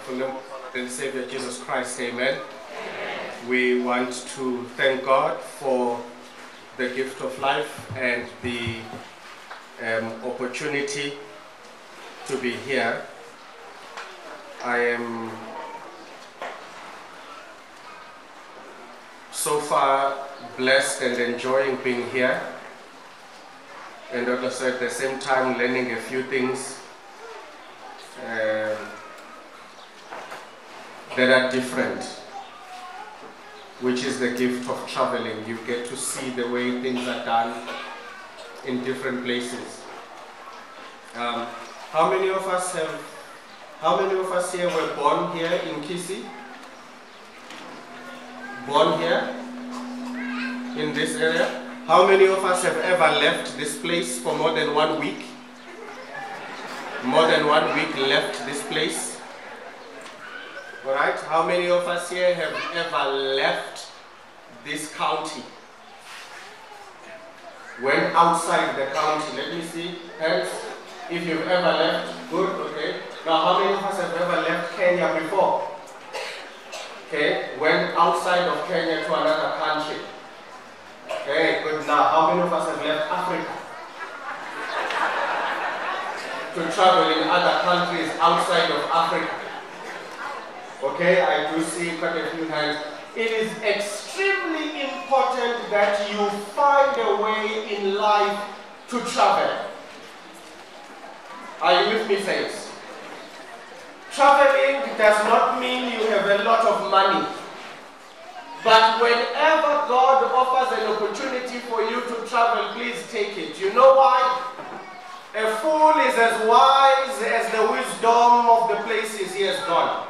wonderful name of our Lord and Savior Jesus Christ, amen. We want to thank God for the gift of life and the opportunity to be here. I am so far blessed and enjoying being here, and also at the same time learning a few things that are different, which is the gift of traveling. You get to see the way things are done in different places. How many of us here were born here in KISII? Born here in this area? How many of us have ever left this place for more than 1 week? More than 1 week left this place? All right. How many of us here have ever left this county? Went outside the county? Let me see. Hands. If you've ever left, good, okay. Now, how many of us have ever left Kenya before? Okay, went outside of Kenya to another country. Okay, good. Now, how many of us have left Africa to travel in other countries outside of Africa? Okay, I do see quite a few hands. It is extremely important that you find a way in life to travel. Are you with me, saints? Traveling does not mean you have a lot of money. But whenever God offers an opportunity for you to travel, please take it. You know why? A fool is as wise as the wisdom of the places he has gone.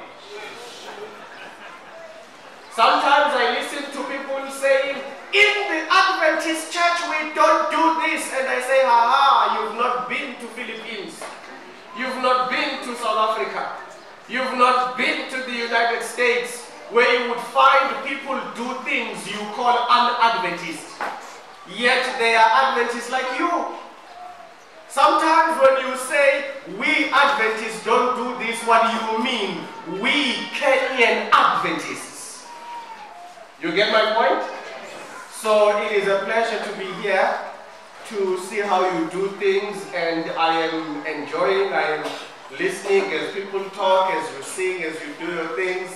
Sometimes I listen to people saying, in the Adventist church we don't do this. And I say, you've not been to Philippines. You've not been to South Africa. You've not been to the United States, where you would find people do things you call un-Adventist. Yet they are Adventists like you. Sometimes when you say, we Adventists don't do this, what do you mean? We Kenyan Adventists. You get my point? So it is a pleasure to be here to see how you do things, and I am enjoying, I am listening as people talk, as you sing, as you do your things,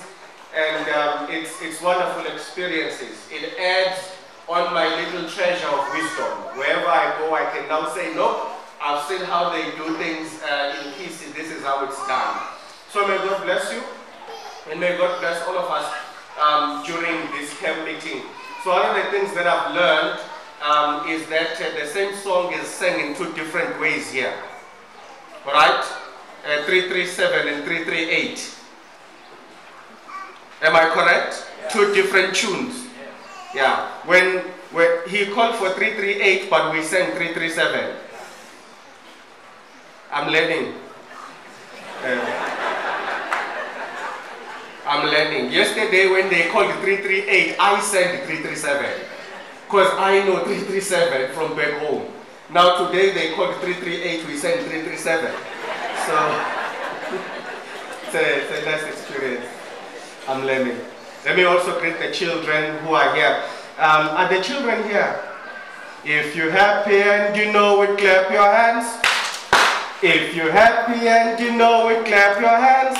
and it's wonderful experiences. It adds on my little treasure of wisdom. Wherever I go, I can now say, no, I've seen how they do things in KISII, this is how it's done. So may God bless you, and may God bless all of us during this camp meeting. So one of the things that I've learned is that the same song is sung in two different ways here. All right? 337 and 338. Am I correct? Yeah. Two different tunes. Yeah. When he called for 338, but we sang 337. I'm learning. I'm learning. Yesterday when they called 338, I sang 337. Because I know 337 from back home. Now today they called 338, we sang 337. So it's a nice experience. I'm learning. Let me also greet the children who are here. Are the children here? If you're happy and you know it, clap your hands. If you're happy and you know it, clap your hands.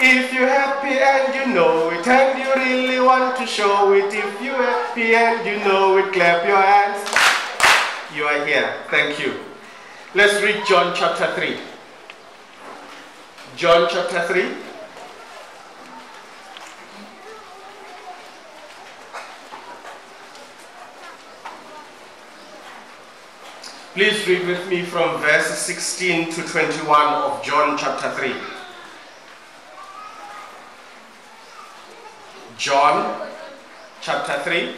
If you're happy and you know it and you really want to show it, if you're happy and you know it, clap your hands. You are here. Thank you. Let's read John chapter 3. John chapter 3. Please read with me from verses 16 to 21 of John chapter 3. John chapter 3.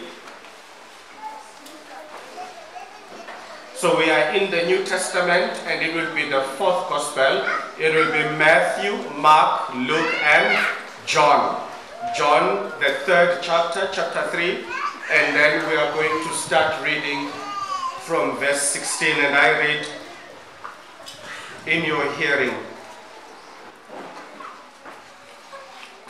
So we are in the New Testament, and it will be the fourth gospel. It will be Matthew, Mark, Luke, and John. John, the third chapter, chapter 3. And then we are going to start reading from verse 16, and I read in your hearing.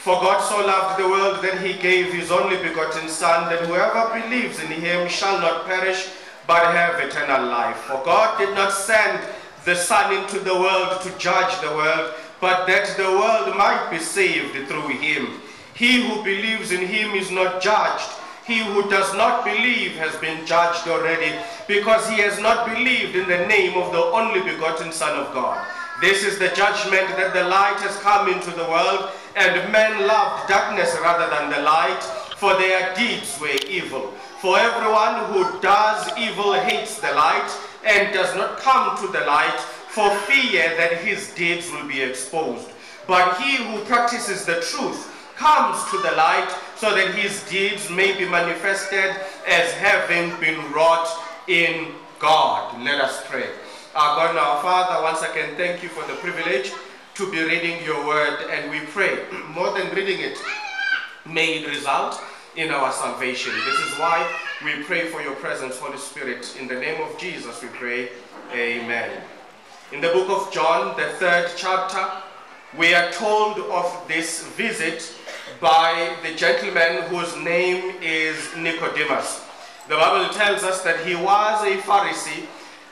For God so loved the world that he gave his only begotten Son, that whoever believes in him shall not perish, but have eternal life. For God did not send the Son into the world to judge the world, but that the world might be saved through him. He who believes in him is not judged. He who does not believe has been judged already, because he has not believed in the name of the only begotten Son of God. This is the judgment, that the light has come into the world, and men loved darkness rather than the light, for their deeds were evil. For everyone who does evil hates the light, and does not come to the light, for fear that his deeds will be exposed. But he who practices the truth comes to the light, so that his deeds may be manifested as having been wrought in God. Let us pray. Our God and our Father, once again, thank you for the privilege to be reading your word, and we pray, more than reading it, may it result in our salvation. This is why we pray for your presence, Holy Spirit. In the name of Jesus we pray, amen. In the book of John, the 3rd chapter, we are told of this visit by the gentleman whose name is Nicodemus. The Bible tells us that he was a Pharisee,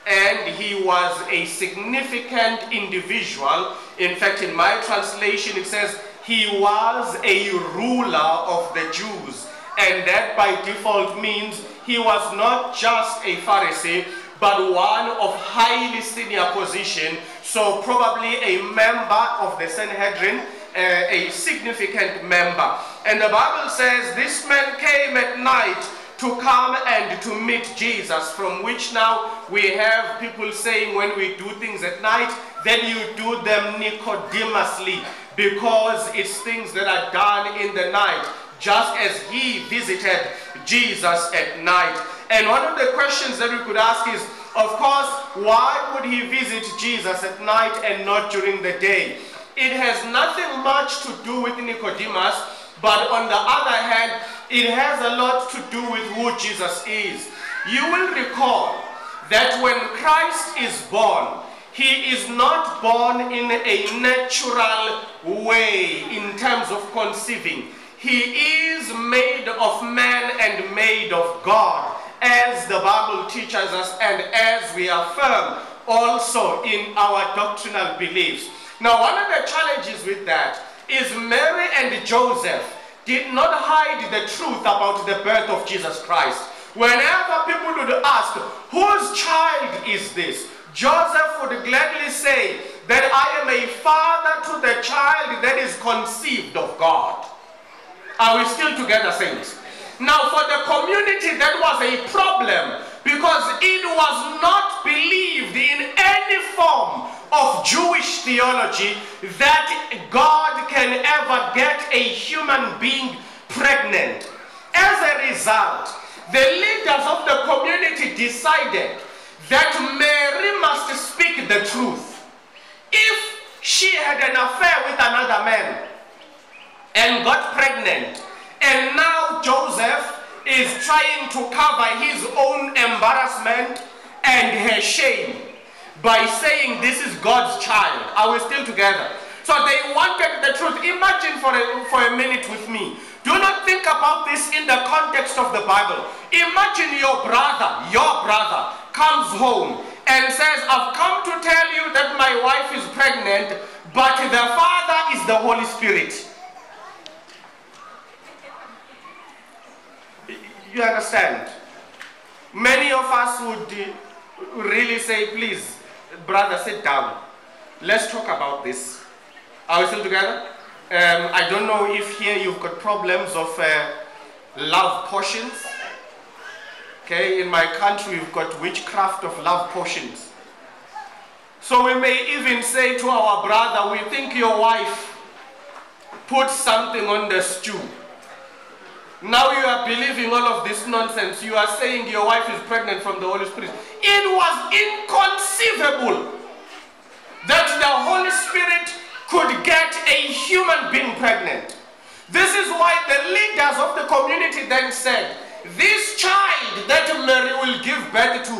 and he was a significant individual. In fact, in my translation it says he was a ruler of the Jews, and that by default means he was not just a Pharisee, but one of highly senior position, so probably a member of the Sanhedrin, a significant member. And the Bible says this man came at night to come and to meet Jesus, from which now we have people saying when we do things at night, then you do them Nicodemously, because it's things that are done in the night, just as he visited Jesus at night. And one of the questions that we could ask is, of course, why would he visit Jesus at night and not during the day? It has nothing much to do with Nicodemus, but on the other hand, it has a lot to do with who Jesus is. You will recall that when Christ is born, he is not born in a natural way in terms of conceiving. He is made of man and made of God, as the Bible teaches us and as we affirm also in our doctrinal beliefs. Now, one of the challenges with that is Mary and Joseph did not hide the truth about the birth of Jesus Christ. Whenever people would ask, whose child is this? Joseph would gladly say that I am a father to the child that is conceived of God. Are we still together, saints? Now, for the community, that was a problem, because it was not believed in any form of Jewish theology that God can ever get a human being pregnant. As a result, the leaders of the community decided that Mary must speak the truth. If she had an affair with another man and got pregnant, and now Joseph is trying to cover his own embarrassment and her shame by saying this is God's child. Are we still together? So they wanted the truth. Imagine for a minute with me. Do not think about this in the context of the Bible. Imagine your brother comes home and says, I've come to tell you that my wife is pregnant, but the father is the Holy Spirit. You understand? Many of us would really say, please, brother, sit down. Let's talk about this. Are we still together? I don't know if here you've got problems of love potions. Okay, in my country we've got witchcraft of love potions. So we may even say to our brother, we think your wife put something on the stew. Now you are believing all of this nonsense. You are saying your wife is pregnant from the Holy Spirit. It was inconceivable that the Holy Spirit could get a human being pregnant. This is why the leaders of the community then said, this child that Mary will give birth to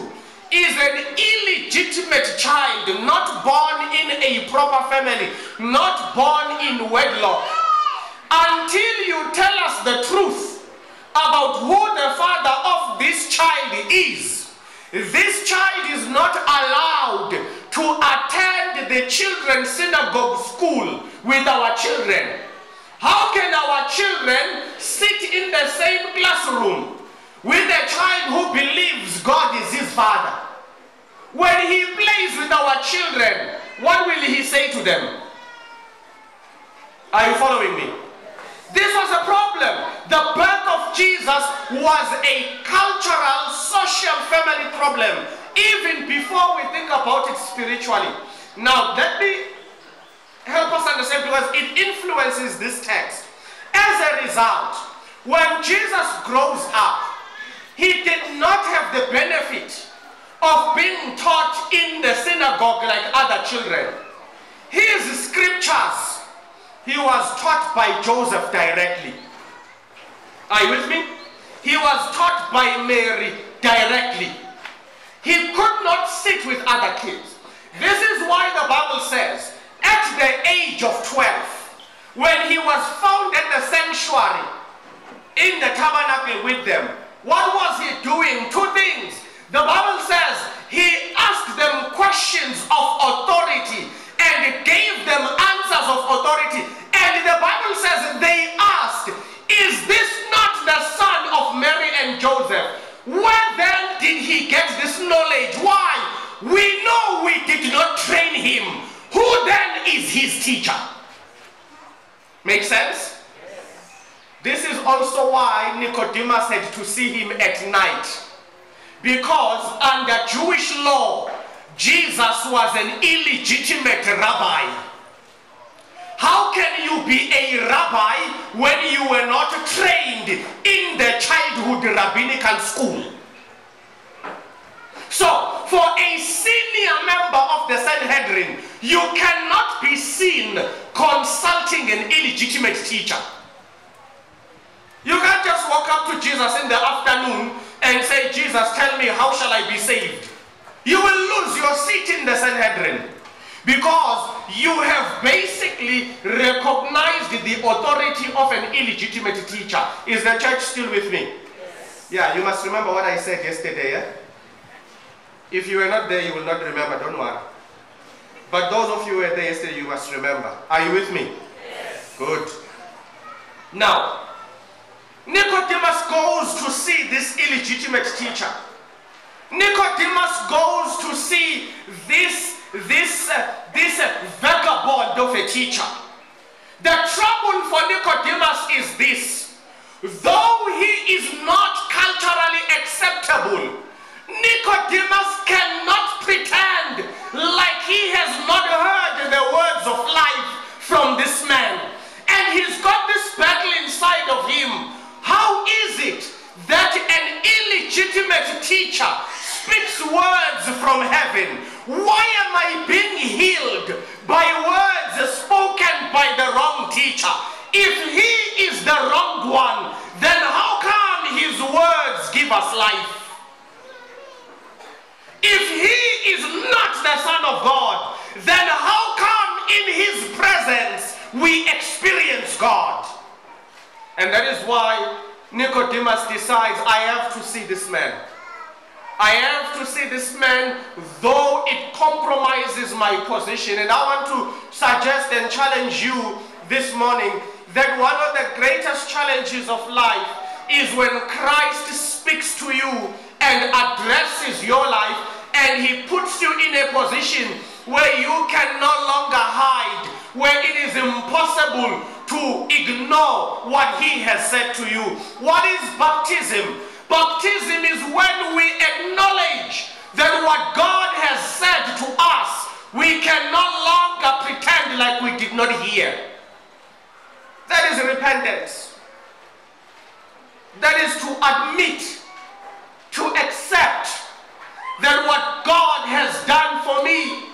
is an illegitimate child, not born in a proper family, not born in wedlock. until you tell us the truth about who the father of this child is, this child is not allowed to attend the children's synagogue school with our children. How can our children sit in the same classroom with a child who believes God is his father? When he plays with our children, what will he say to them? Are you following me? This was a problem. The birth of Jesus was a cultural, social, family problem, even before we think about it spiritually. Now, let me help us understand, because it influences this text. As a result, when Jesus grows up, he did not have the benefit of being taught in the synagogue like other children. His scriptures, he was taught by Joseph directly. Are you with me? He was taught by Mary directly. He could not sit with other kids. This is why the Bible says, at the age of 12, when he was found at the sanctuary, in the tabernacle with them, what was he doing? Two things. The Bible says he asked them questions of authority and gave them answers of authority. And the Bible says they asked, is this not the son of Mary and Joseph? Where then did he get this knowledge? Why? We know we did not train him. Who then is his teacher? Make sense? This is also why Nicodemus had to see him at night. Because under Jewish law, Jesus was an illegitimate rabbi. How can you be a rabbi when you were not trained in the childhood rabbinical school? So, for a senior member of the Sanhedrin, you cannot be seen consulting an illegitimate teacher. You can't just walk up to Jesus in the afternoon and say, Jesus, tell me, how shall I be saved? You will lose your seat in the Sanhedrin, because you have basically recognized the authority of an illegitimate teacher. Is the church still with me? Yes. Yeah, you must remember what I said yesterday. Yeah? If you were not there, you will not remember, don't worry. But those of you who were there yesterday, you must remember. Are you with me? Yes. Good. Now, Nicodemus goes to see this illegitimate teacher. Nicodemus goes to see this vagabond of a teacher. The trouble for Nicodemus is this: though he is not culturally acceptable, Nicodemus cannot pretend like he has not heard the words of life from this man. And he's got this battle inside of him. How is it that an illegitimate teacher speaks words from heaven? Why am I being healed by words spoken by the wrong teacher? If he is the wrong one, then how come his words give us life? If he is not the Son of God, then how come in his presence we experience God? And that is why Nicodemus decides, I have to see this man. I have to see this man, though it compromises my position. And I want to suggest and challenge you this morning that one of the greatest challenges of life is when Christ speaks to you and addresses your life, and he puts you in a position where you can no longer hide, where it is impossible to ignore what he has said to you. What is baptism? Baptism is when we acknowledge that what God has said to us, we can no longer pretend like we did not hear. That is repentance. That is to admit, to accept that what God has done for me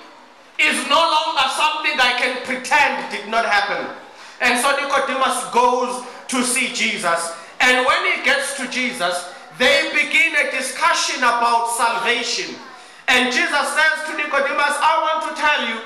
is no longer something I can pretend did not happen. And so Nicodemus goes to see Jesus. And when he gets to Jesus, they begin a discussion about salvation. And Jesus says to Nicodemus, I want to tell you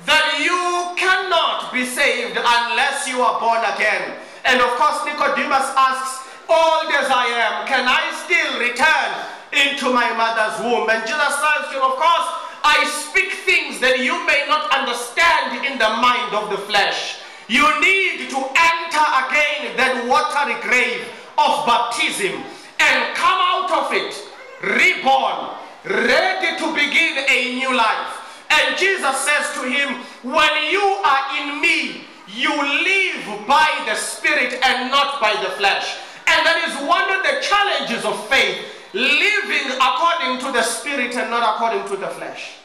that you cannot be saved unless you are born again. And of course, Nicodemus asks, old as I am, can I still return into my mother's womb? And Jesus says to him, of course, I speak things that you may not understand in the mind of the flesh. You need to enter again that watery grave of baptism and come out of it, reborn, ready to begin a new life. And Jesus says to him, when you are in me, you live by the Spirit and not by the flesh. And that is one of the challenges of faith, living according to the Spirit and not according to the flesh.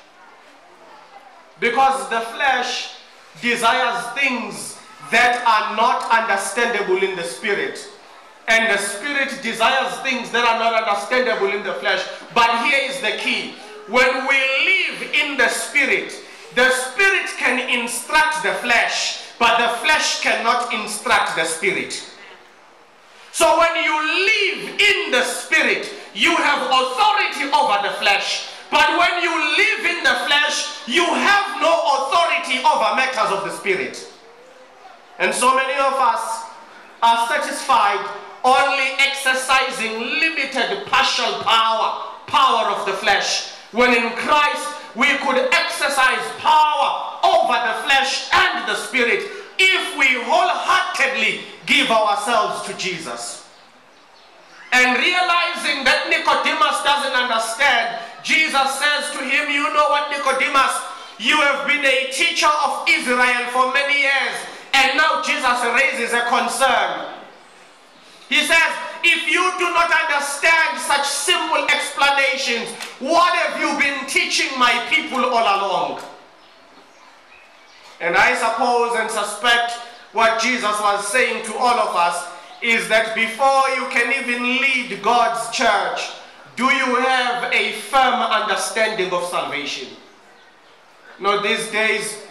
Because the flesh desires things that are not understandable in the Spirit. And the Spirit desires things that are not understandable in the flesh. But here is the key. When we live in the Spirit can instruct the flesh, but the flesh cannot instruct the Spirit. So when you live in the Spirit, you have authority over the flesh. But when you live in the flesh, you have no authority over matters of the Spirit. And so many of us are satisfied only exercising limited partial power of the flesh, when in Christ we could exercise power over the flesh and the Spirit if we wholeheartedly give ourselves to Jesus. And realizing that Nicodemus doesn't understand, Jesus says to him, you know what, Nicodemus, you have been a teacher of Israel for many years, and now Jesus raises a concern. He says, if you do not understand such simple explanations, what have you been teaching my people all along? And I suppose and suspect what Jesus was saying to all of us is that before you can even lead God's church, do you have a firm understanding of salvation? Now, these days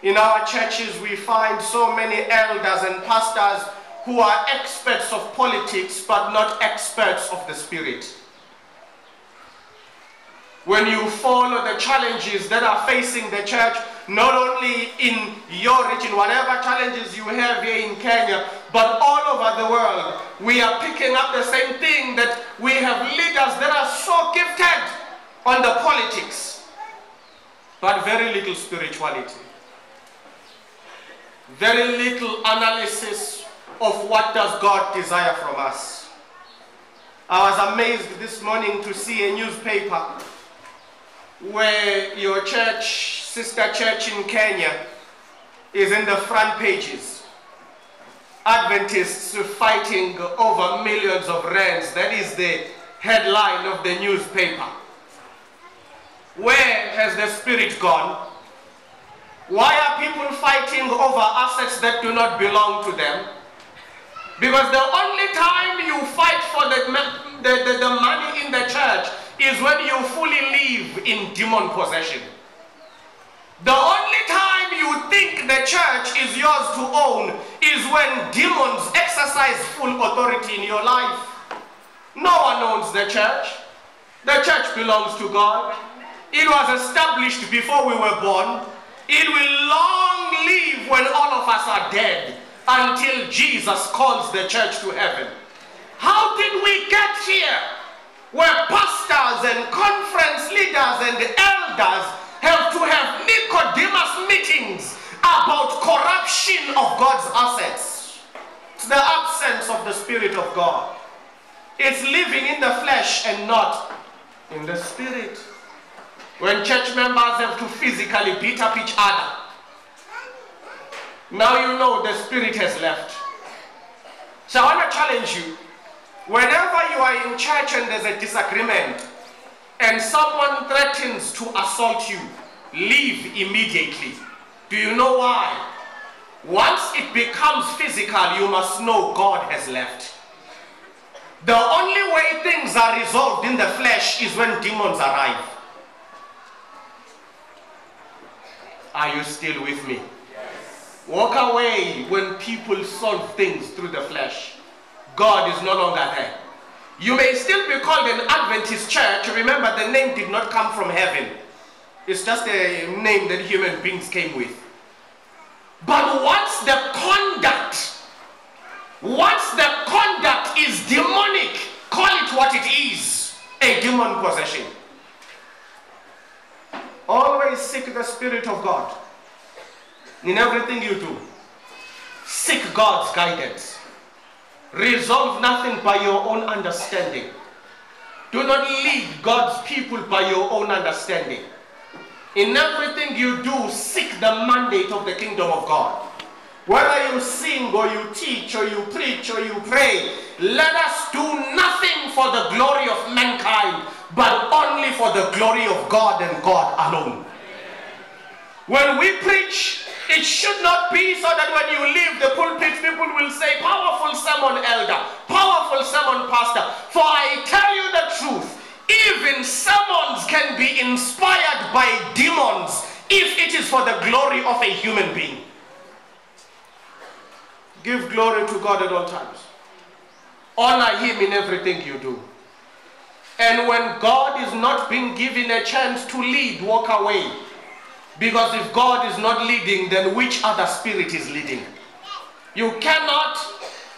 in our churches we find so many elders and pastors who are experts of politics but not experts of the Spirit. When you follow the challenges that are facing the church, not only in your region, whatever challenges you have here in Kenya, but all over the world, we are picking up the same thing, that we have leaders that are so gifted on the politics, but very little spirituality. Very little analysis of what does God desire from us. I was amazed this morning to see a newspaper where your church, sister church in Kenya, is in the front pages. Adventists fighting over millions of rands. That is the headline of the newspaper. Where has the Spirit gone? Why are people fighting over assets that do not belong to them? Because the only time you fight for the money in the church is when you fully live in demon possession. The only time you think the church is yours to own is when demons exercise full authority in your life. No one owns the church. The church belongs to God. It was established before we were born. It will long live when all of us are dead, until Jesus calls the church to heaven. How did we get here, where pastors and conference leaders and elders have to have Nicodemus meetings about corruption of God's assets? It's the absence of the Spirit of God. It's living in the flesh and not in the Spirit. When church members have to physically beat up each other, now you know the Spirit has left. So I want to challenge you. Whenever you are in church and there's a disagreement and someone threatens to assault you, leave immediately. Do you know why? Once it becomes physical, you must know God has left. The only way things are resolved in the flesh is when demons arrive. Are you still with me? Walk away when people solve things through the flesh. God is no longer there. You may still be called an Adventist church. Remember, the name did not come from heaven. It's just a name that human beings came with. But once the conduct Once the conduct is demonic, call it what it is, a demon possession. Always seek the Spirit of God in everything you do. Seek God's guidance. Resolve nothing by your own understanding. Do not lead God's people by your own understanding. In everything you do, seek the mandate of the kingdom of God. Whether you sing or you teach or you preach or you pray, let us do nothing for the glory of mankind, but only for the glory of God and God alone. When we preach, it should not be so that when you leave the pulpit, people will say, powerful sermon, elder, powerful sermon, pastor. For I tell you the truth, even sermons can be inspired by demons if it is for the glory of a human being. Give glory to God at all times. Honor Him in everything you do. And when God is not being given a chance to lead, walk away. Because if God is not leading, then which other spirit is leading? You cannot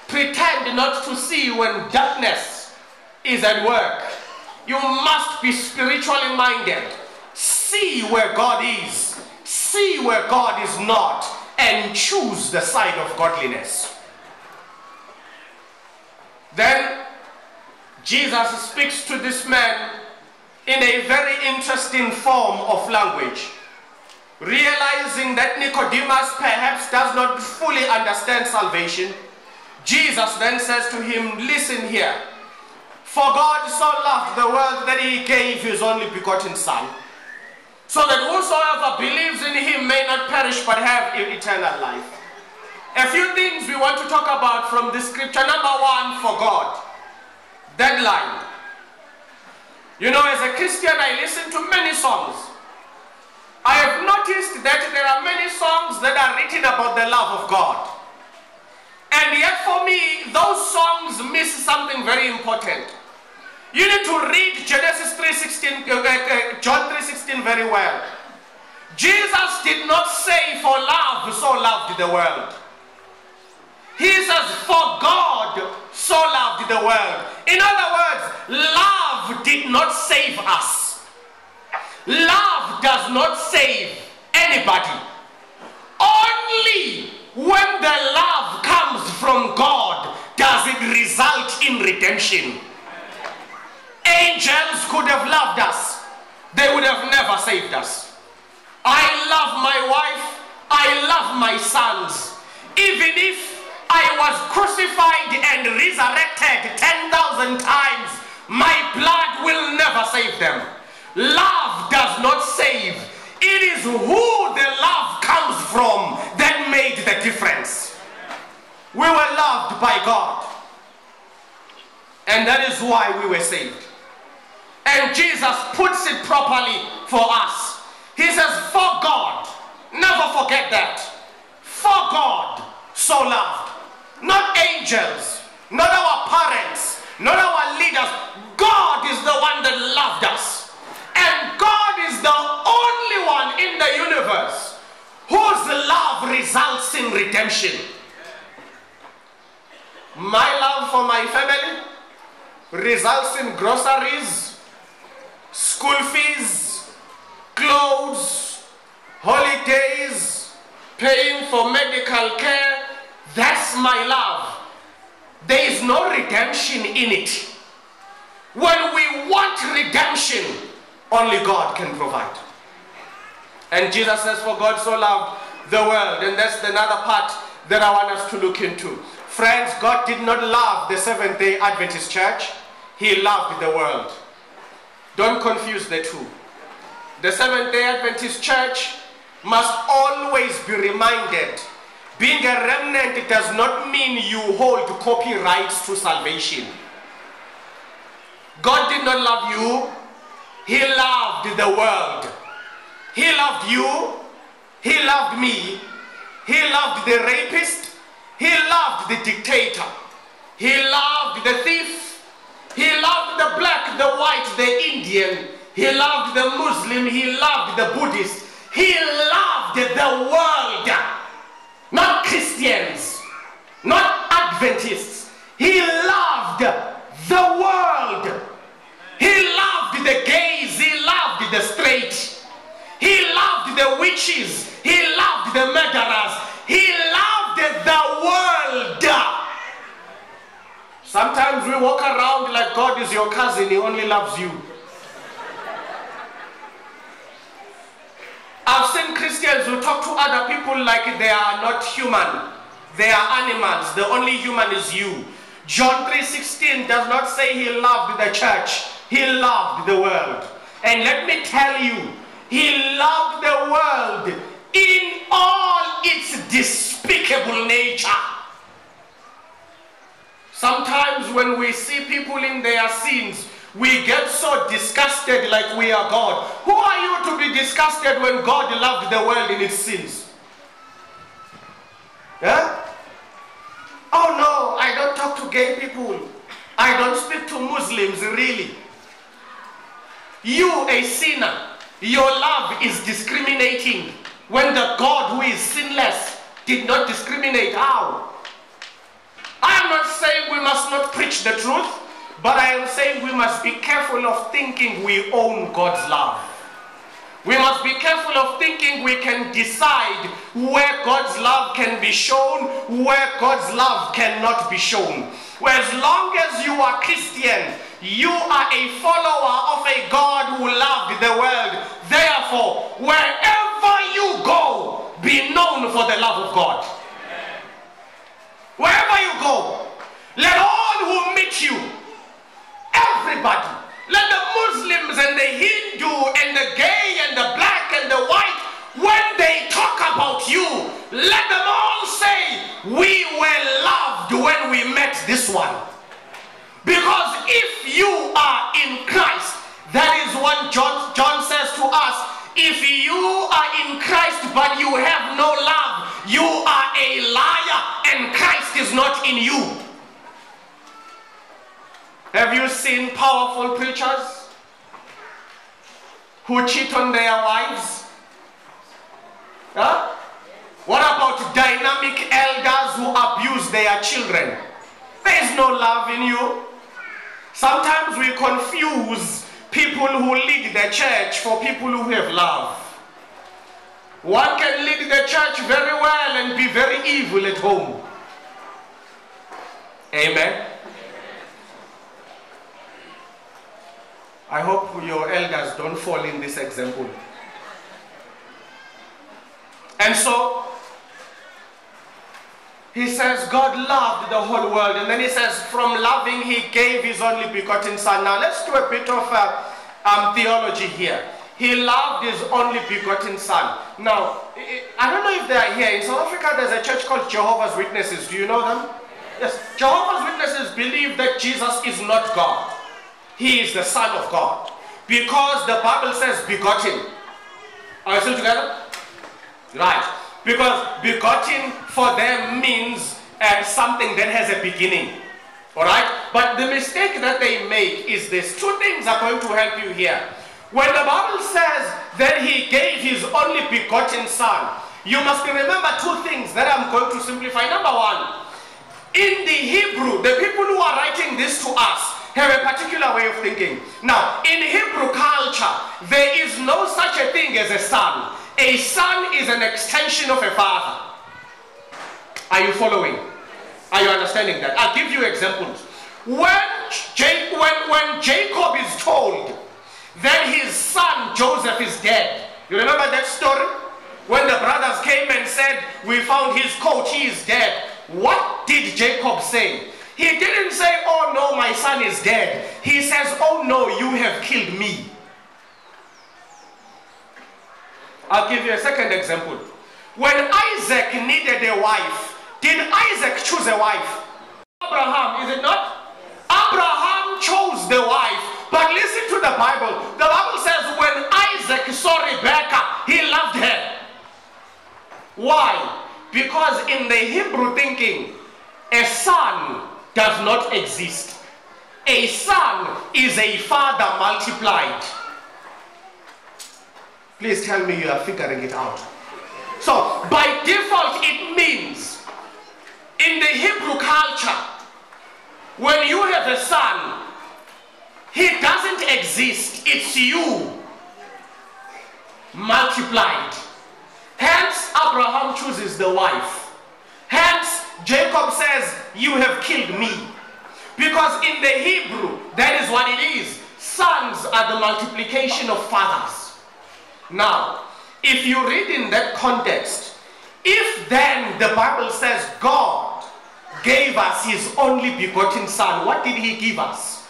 pretend not to see when darkness is at work. You must be spiritually minded. See where God is. See where God is not. And choose the side of godliness. Then Jesus speaks to this man in a very interesting form of language. Realizing that Nicodemus perhaps does not fully understand salvation, Jesus then says to him, listen here. For God so loved the world that He gave His only begotten Son, so that whosoever believes in Him may not perish but have eternal life. A few things we want to talk about from this scripture. Number one, for God. Deadline. You know, as a Christian, I listen to many songs. I have noticed that there are many songs that are written about the love of God. And yet for me, those songs miss something very important. You need to read Genesis 3:16, John 3:16 very well. Jesus did not say, for love so loved the world. He says, for God so loved the world. In other words, love did not save us. Love does not save anybody. Only when the love comes from God does it result in redemption. Angels could have loved us. They would have never saved us. I love my wife. I love my sons. Even if I was crucified and resurrected 10,000 times, my blood will never save them. Love does not save. It is who the love comes from that made the difference. We were loved by God. And that is why we were saved. And Jesus puts it properly for us. He says, for God. Never forget that. For God so loved. Not angels, not our parents, not our leaders. God is the one that loved us. And God is the only one in the universe whose love results in redemption. My love for my family results in groceries, school fees, clothes, holidays, paying for medical care. That's my love. There is no redemption in it. When we want redemption, only God can provide. And Jesus says, for God so loved the world. And that's another part that I want us to look into. Friends, God did not love the Seventh-day Adventist Church. He loved the world. Don't confuse the two. The Seventh-day Adventist Church must always be reminded, being a remnant does not mean you hold copyrights to salvation. God did not love you. He loved the world. He loved you. He loved me. He loved the rapist. He loved the dictator. He loved the thief. He loved the black, the white, the Indian. He loved the Muslim. He loved the Buddhist. He loved the world. Not Christians. Not Adventists. witches. He loved the murderers. He loved the world. Sometimes we walk around like God is your cousin. He only loves you. I've seen Christians who talk to other people like they are not human. They are animals. The only human is you. John 3:16 does not say he loved the church. He loved the world. And let me tell you, he loved the world in all its despicable nature. Sometimes when we see people in their sins, we get so disgusted like we are God. Who are you to be disgusted when God loved the world in its sins? Yeah? Oh no, I don't talk to gay people. I don't speak to Muslims, really. You, a sinner, your love is discriminating when the God who is sinless did not discriminate. How? I am not saying we must not preach the truth, but I am saying we must be careful of thinking we own God's love. We must be careful of thinking we can decide where God's love can be shown, where God's love cannot be shown. Where as long as you are Christian, you are a follower of a God who loved the world. Therefore, wherever you go, be known for the love of God. Wherever you go, let all who meet you, everybody, let the Muslims and the Hindu and the gay and the black and the white, when they talk about you, let them all say, we were loved when we met this one. Because if you are in Christ, that is what John says to us. If you are in Christ but you have no love, you are a liar and Christ is not in you. Have you seen powerful preachers who cheat on their wives? Huh? What about dynamic elders who abuse their children? There is no love in you. Sometimes we confuse people who lead the church for people who have love. One can lead the church very well and be very evil at home. Amen. I hope your elders don't fall in this example. And so, he says God loved the whole world, and then he says from loving he gave his only begotten son. Now let's do a bit of theology here. He loved his only begotten son. Now, I don't know if they are here. In South Africa there's a church called Jehovah's Witnesses. Do you know them? Yes. Jehovah's Witnesses believe that Jesus is not God. He is the Son of God. Because the Bible says begotten. Are we still together? Right. Because begotten for them means something that has a beginning. Alright? But the mistake that they make is this. Two things are going to help you here. When the Bible says that he gave his only begotten son, you must remember two things that I'm going to simplify. Number one, in the Hebrew, the people who are writing this to us have a particular way of thinking. Now, in Hebrew culture, there is no such a thing as a son. A son is an extension of a father. Are you following? Are you understanding that? I'll give you examples. When Jacob is told that his son Joseph is dead, you remember that story? When the brothers came and said, we found his coat, he is dead. What did Jacob say? He didn't say, oh no, my son is dead. He says, oh no, you have killed me. I'll give you a second example. When Isaac needed a wife, did Isaac choose a wife? Abraham, is it not? Abraham chose the wife. But listen to the Bible. The Bible says when Isaac saw Rebekah, he loved her. Why? Because in the Hebrew thinking, a son does not exist. A son is a father multiplied. Please tell me you are figuring it out. So, by default, it means, in the Hebrew culture, when you have a son, he doesn't exist. It's you multiplied. Abraham chooses the wife. Hence, Jacob says, you have killed me. Because in the Hebrew, that is what it is. Sons are the multiplication of fathers. Now, if you read in that context, if then the Bible says God gave us his only begotten son, what did he give us?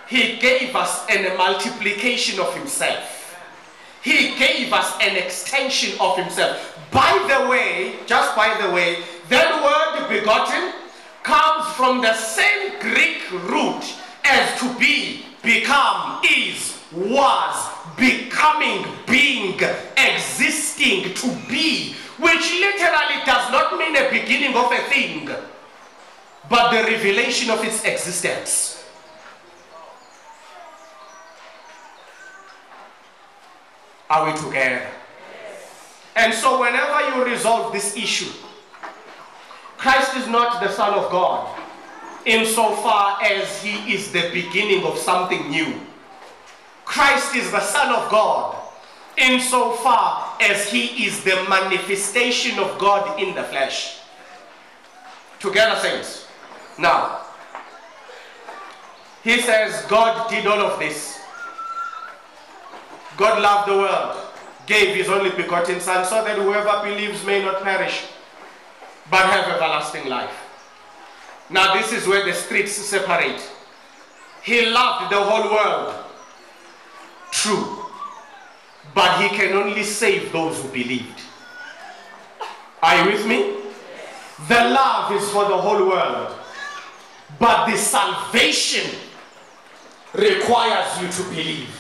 He gave us a multiplication of himself. He gave us an extension of himself. By the way, just by the way, that word begotten comes from the same Greek root as to be, become, is, was, becoming, being, existing, to be, which literally does not mean a beginning of a thing, but the revelation of its existence. Are we together? And so whenever you resolve this issue, Christ is not the Son of God insofar as he is the beginning of something new. Christ is the Son of God insofar as he is the manifestation of God in the flesh. Together, saints. Now, he says God did all of this. God loved the world, gave his only begotten son, so that whoever believes may not perish, but have everlasting life. Now this is where the streets separate. He loved the whole world. True. But he can only save those who believed. Are you with me? The love is for the whole world. But the salvation requires you to believe.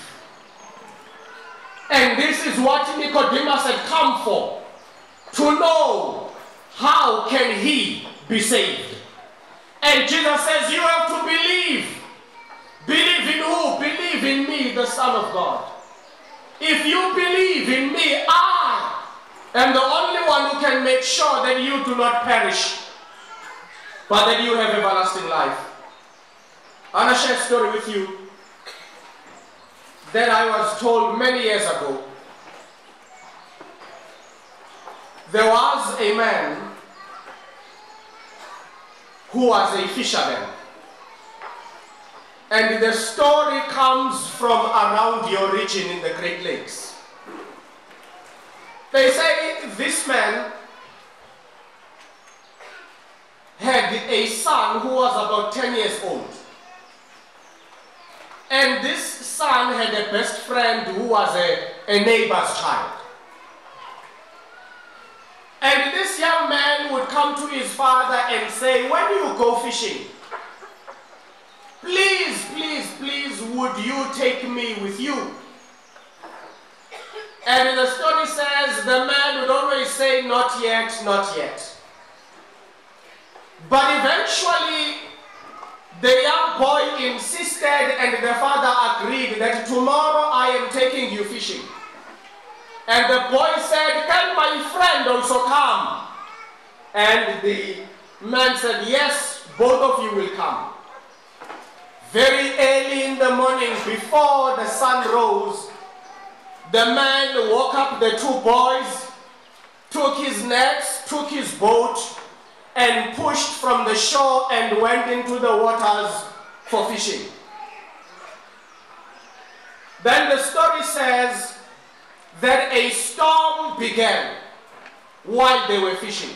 And this is what Nicodemus had come for. To know how can he be saved. And Jesus says you have to believe. Believe in who? Believe in me, the Son of God. If you believe in me, I am the only one who can make sure that you do not perish, but that you have everlasting life. I want to share a story with you that I was told many years ago. There was a man who was a fisherman. And the story comes from around your region in the Great Lakes. They say this man had a son who was about 10 years old. And this son had a best friend who was a neighbor's child. And this young man would come to his father and say, when you go fishing, please, please, please, would you take me with you? And the story says the man would always say, not yet, not yet. But eventually, the young boy insisted and the father agreed that tomorrow I am taking you fishing. And the boy said, can my friend also come? And the man said, yes, both of you will come. Very early in the morning, before the sun rose, the man woke up the two boys, took his nets, took his boat, and pushed from the shore and went into the waters for fishing. Then the story says that a storm began while they were fishing.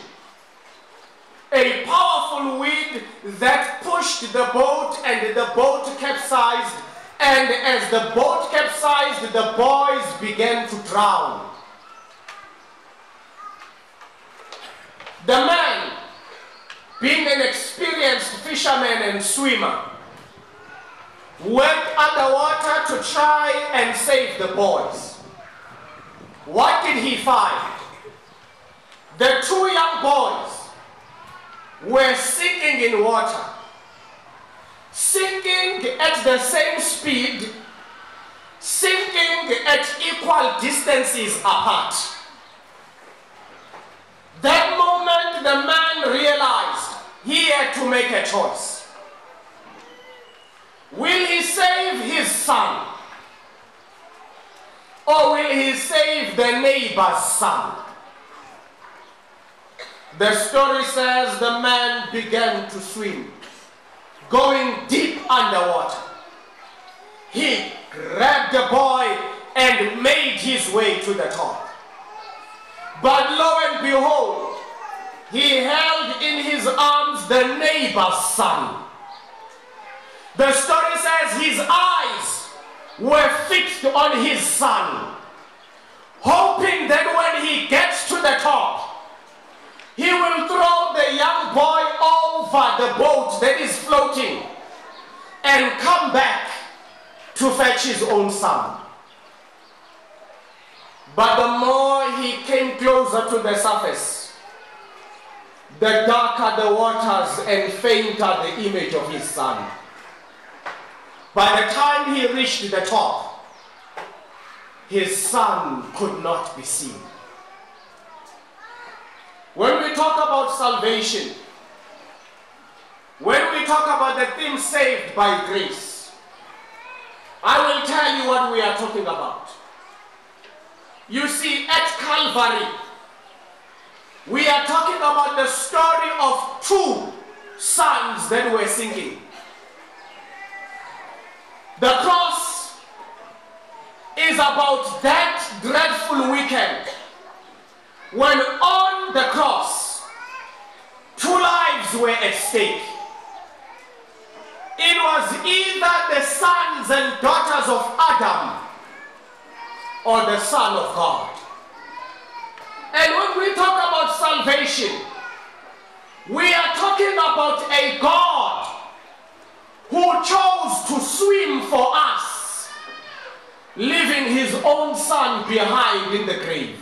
A powerful wind that pushed the boat, and the boat capsized, and as the boat capsized, the boys began to drown. The man, being an experienced fisherman and swimmer, went underwater to try and save the boys. What did he find? The two young boys were sinking in water, sinking at the same speed, sinking at equal distances apart. That moment, the man realized he had to make a choice. Will he save his son, or will he save the neighbor's son? The story says the man began to swim, going deep underwater. He grabbed the boy and made his way to the top. But lo and behold, he held in his arms the neighbor's son. The story says his eyes were fixed on his son, hoping that when he gets to the top, he will throw the young boy over the boat that is floating and come back to fetch his own son. But the more he came closer to the surface, the darker the waters and fainter the image of his son. By the time he reached the top, his son could not be seen. When we talk about salvation, when we talk about the theme saved by grace, I will tell you what we are talking about. You see, at Calvary, we are talking about the story of two sons that were sinking. The cross is about that dreadful weekend when on the cross, two lives were at stake. It was either the sons and daughters of Adam or the Son of God. And when we talk about salvation, we are talking about a God who chose to swim for us, leaving his own son behind in the grave.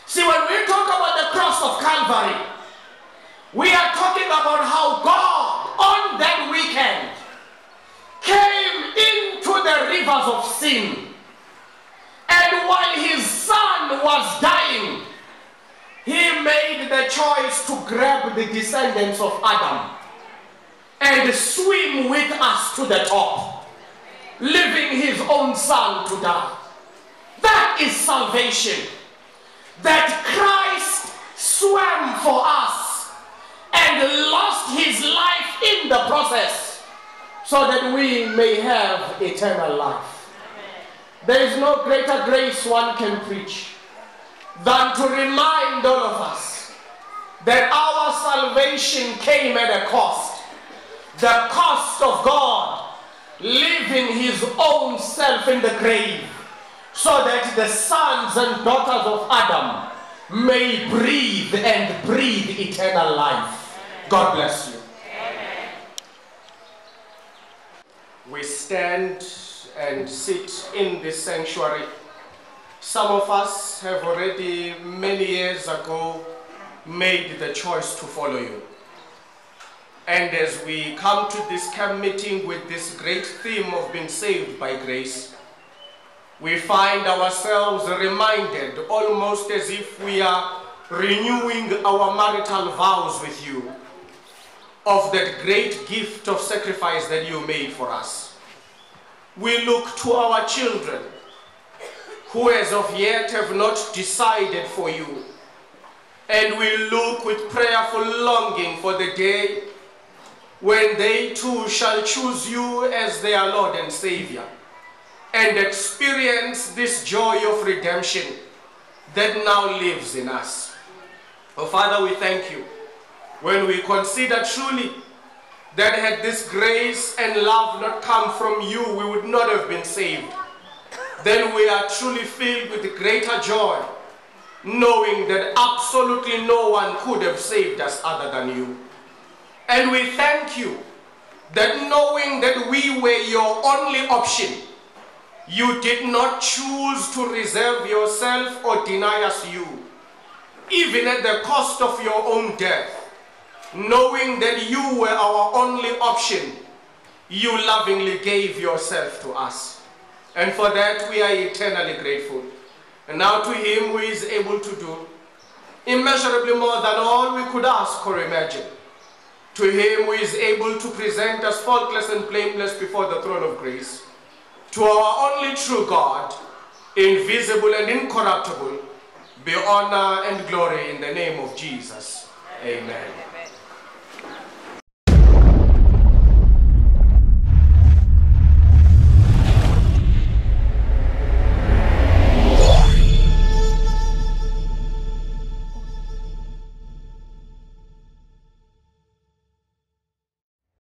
See, when we talk about the cross of Calvary, we are talking about how God, on that weekend, came into the rivers of sin. And while his son was dying, he made the choice to grab the descendants of Adam and swim with us to the top, leaving his own son to die. That is salvation. That Christ swam for us and lost his life in the process so that we may have eternal life. There is no greater grace one can preach than to remind all of us that our salvation came at a cost. The cost of God leaving his own self in the grave so that the sons and daughters of Adam may breathe and breathe eternal life. God bless you. Amen. We stand and sit in this sanctuary. Some of us have already many years ago made the choice to follow you. And as we come to this camp meeting with this great theme of being saved by grace, we find ourselves reminded almost as if we are renewing our marital vows with you of that great gift of sacrifice that you made for us. We look to our children who as of yet have not decided for you, and we look with prayerful longing for the day when they too shall choose you as their Lord and Savior and experience this joy of redemption that now lives in us. Oh Father, we thank you when we consider truly that had this grace and love not come from you, we would not have been saved. Then we are truly filled with greater joy, knowing that absolutely no one could have saved us other than you. And we thank you that knowing that we were your only option, you did not choose to reserve yourself or deny us you, even at the cost of your own death. Knowing that you were our only option, you lovingly gave yourself to us. And for that we are eternally grateful. And now to him who is able to do immeasurably more than all we could ask or imagine, to him who is able to present us faultless and blameless before the throne of grace, to our only true God, invisible and incorruptible, be honor and glory in the name of Jesus. Amen.